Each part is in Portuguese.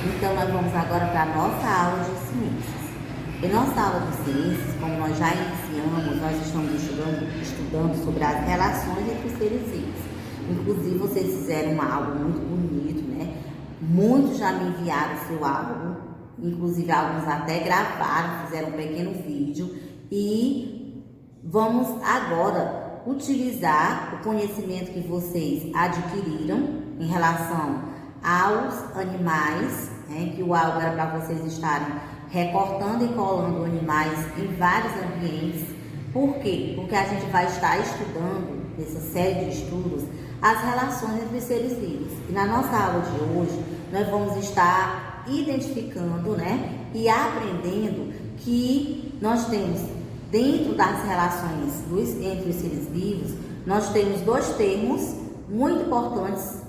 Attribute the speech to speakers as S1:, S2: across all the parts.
S1: Então, nós vamos agora para a nossa aula de ciências. Em nossa aula de ciências, como nós já iniciamos, nós estamos estudando sobre as relações entre os seres vivos. Inclusive, vocês fizeram uma aula muito bonita, né? Muitos já me enviaram o seu álbum, inclusive alguns até gravaram, fizeram um pequeno vídeo. E vamos agora utilizar o conhecimento que vocês adquiriram em relação aos animais, né, que o álbum era para vocês estarem recortando e colando animais em vários ambientes. Por quê? Porque a gente vai estar estudando, nessa série de estudos, as relações entre os seres vivos. E na nossa aula de hoje, nós vamos estar identificando, né, e aprendendo que nós temos, dentro das relações entre os seres vivos, nós temos dois termos muito importantes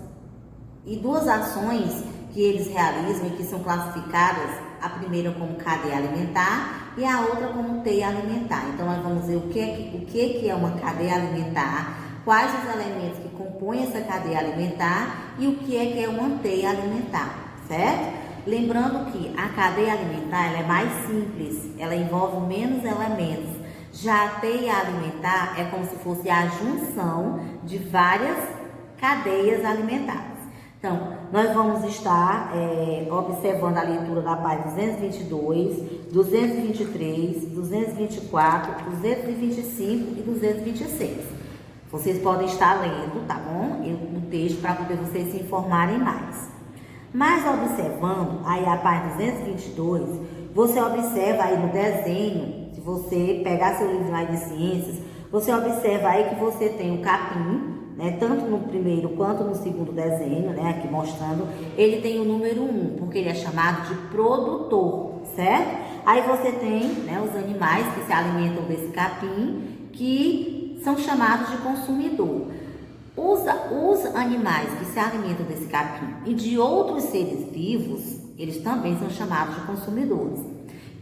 S1: e duas ações que eles realizam e que são classificadas, a primeira como cadeia alimentar e a outra como teia alimentar. Então, nós vamos ver o que é uma cadeia alimentar, quais os elementos que compõem essa cadeia alimentar e o que é uma teia alimentar, certo? Lembrando que a cadeia alimentar ela é mais simples, ela envolve menos elementos. Já a teia alimentar é como se fosse a junção de várias cadeias alimentares. Então, nós vamos estar observando a leitura da página 222, 223, 224, 225 e 226. Vocês podem estar lendo, tá bom? O texto para poder vocês se informarem mais. Mas observando aí a página 222, você observa aí no desenho, se você pegar seu livro lá de ciências, você observa aí que você tem o capim, né, tanto no primeiro quanto no segundo desenho, né, aqui mostrando, ele tem o número 1, porque ele é chamado de produtor, certo? Aí você tem, né, os animais que se alimentam desse capim, que são chamados de consumidor. Os animais que se alimentam desse capim e de outros seres vivos, eles também são chamados de consumidores.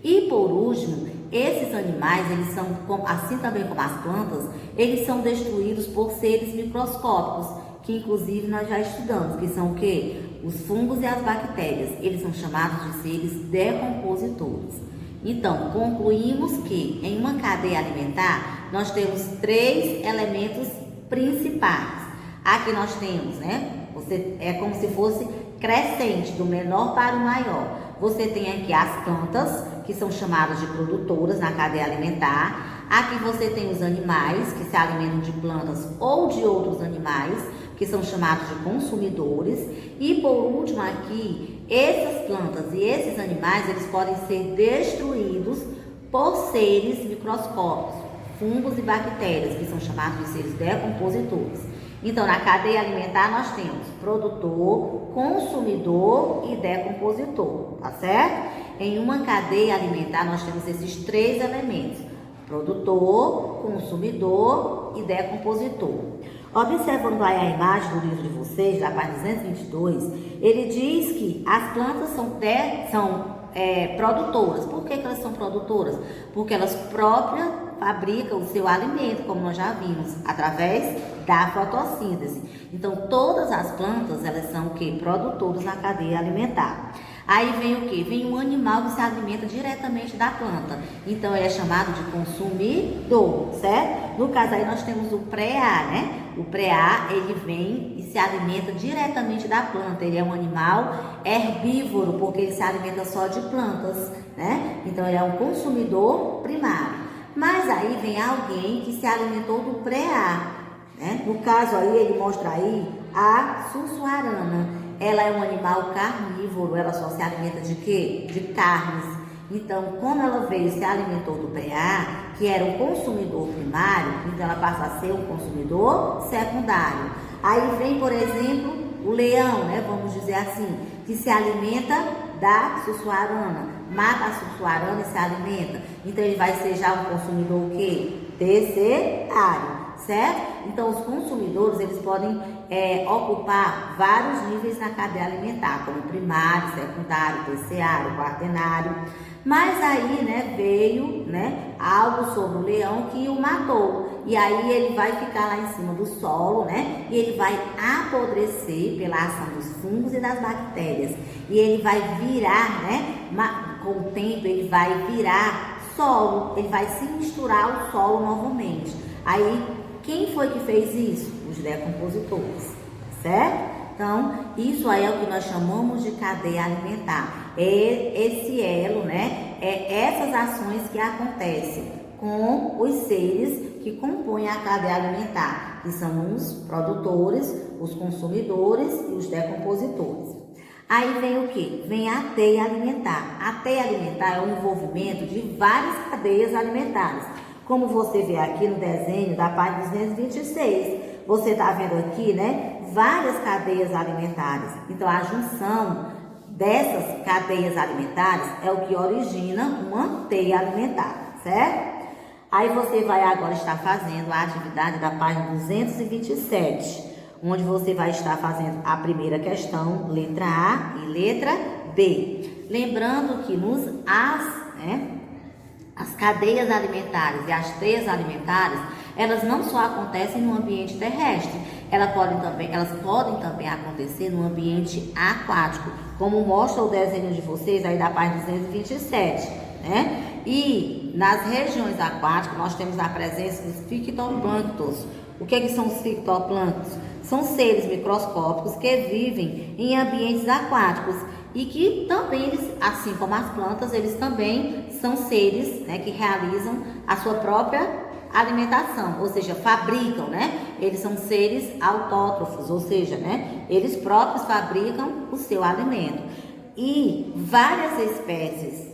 S1: E por último, esses animais, eles são, assim também como as plantas, eles são destruídos por seres microscópicos, que inclusive nós já estudamos, que são o quê? Os fungos e as bactérias. Eles são chamados de seres decompositores. Então, concluímos que em uma cadeia alimentar, nós temos três elementos principais. Aqui nós temos, né? É como se fosse crescente, do menor para o maior. Você tem aqui as plantas, que são chamadas de produtoras na cadeia alimentar. Aqui você tem os animais, que se alimentam de plantas ou de outros animais, que são chamados de consumidores. E por último aqui, essas plantas e esses animais, eles podem ser destruídos por seres microscópicos, fungos e bactérias, que são chamados de seres decompositores. Então, na cadeia alimentar, nós temos produtor, consumidor e decompositor, tá certo? Em uma cadeia alimentar, nós temos esses três elementos: produtor, consumidor e decompositor. Observando aí a imagem do livro de vocês, da página 222, ele diz que as plantas são produtoras. Por que elas são produtoras? Porque elas próprias fabricam o seu alimento, como nós já vimos, através da fotossíntese. Então, todas as plantas, elas são o quê? Produtoras na cadeia alimentar. Aí vem o quê? Vem um animal que se alimenta diretamente da planta. Então, ele é chamado de consumidor, certo? No caso aí, nós temos o pré-A, né? O pré-A, ele vem e se alimenta diretamente da planta. Ele é um animal herbívoro, porque ele se alimenta só de plantas, né? Então, ele é um consumidor primário. Mas aí vem alguém que se alimentou do pré-A, né? No caso aí, ele mostra aí a suçuarana. Ela é um animal carnívoro, ela só se alimenta de quê? De carnes. Então, como ela veio e se alimentou do pré-A, que era um consumidor primário, então ela passa a ser um consumidor secundário. Aí vem, por exemplo, o leão, né? Vamos dizer assim, que se alimenta da suçuarana. Mata a suçuarana e se alimenta. Então, ele vai ser já um consumidor o quê? Terciário, certo? Então, os consumidores, eles podem ocupar vários níveis na cadeia alimentar, como primário, secundário, terciário, quaternário. Mas aí, né, veio, né, algo sobre o leão que o matou. E aí ele vai ficar lá em cima do solo, né, e ele vai apodrecer pela ação dos fungos e das bactérias. E ele vai virar, né, com o tempo ele vai virar solo, ele vai se misturar ao solo novamente. Aí, quem foi que fez isso? Os decompositores, certo? Então, isso aí é o que nós chamamos de cadeia alimentar. É esse elo, né? É essas ações que acontecem com os seres que compõem a cadeia alimentar, que são os produtores, os consumidores e os decompositores. Aí vem o que? Vem a teia alimentar. A teia alimentar é o envolvimento de várias cadeias alimentares. Como você vê aqui no desenho da página 226, você está vendo aqui, né? Várias cadeias alimentares. Então, a junção dessas cadeias alimentares é o que origina uma teia alimentar, certo? Aí você vai agora estar fazendo a atividade da página 227, onde você vai estar fazendo a primeira questão, letra A e letra B. Lembrando que as cadeias alimentares e as teias alimentares, elas não só acontecem no ambiente terrestre, elas podem também acontecer no ambiente aquático, como mostra o desenho de vocês aí da página 227, né? E nas regiões aquáticas nós temos a presença dos fitoplânctons. O que são os fitoplânctons? São seres microscópicos que vivem em ambientes aquáticos e que também, assim como as plantas, eles também são seres, né, que realizam a sua própria alimentação, ou seja, fabricam, né? Eles são seres autótrofos, ou seja, né, eles próprios fabricam o seu alimento. E várias espécies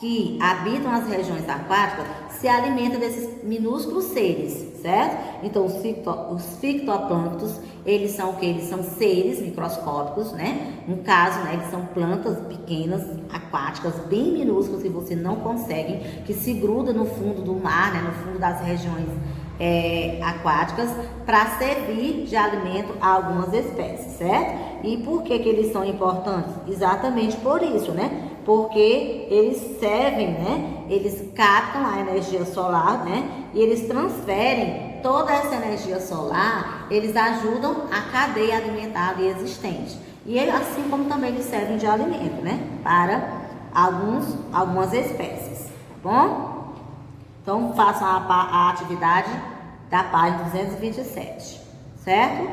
S1: que habitam as regiões aquáticas se alimentam desses minúsculos seres, certo? Então, os fitoplânctons, eles são o que? Eles são seres microscópicos, né? No caso, né, eles são plantas pequenas, aquáticas, bem minúsculas, que você não consegue, que se grudam no fundo do mar, né, no fundo das regiões aquáticas, para servir de alimento a algumas espécies, certo? E por que eles são importantes? Exatamente por isso, né? Porque eles servem, né? Eles captam a energia solar, né? E eles transferem toda essa energia solar, eles ajudam a cadeia alimentar ali existente. E assim como também eles servem de alimento, né? Para algumas espécies, tá bom? Então, façam a atividade da página 227, certo?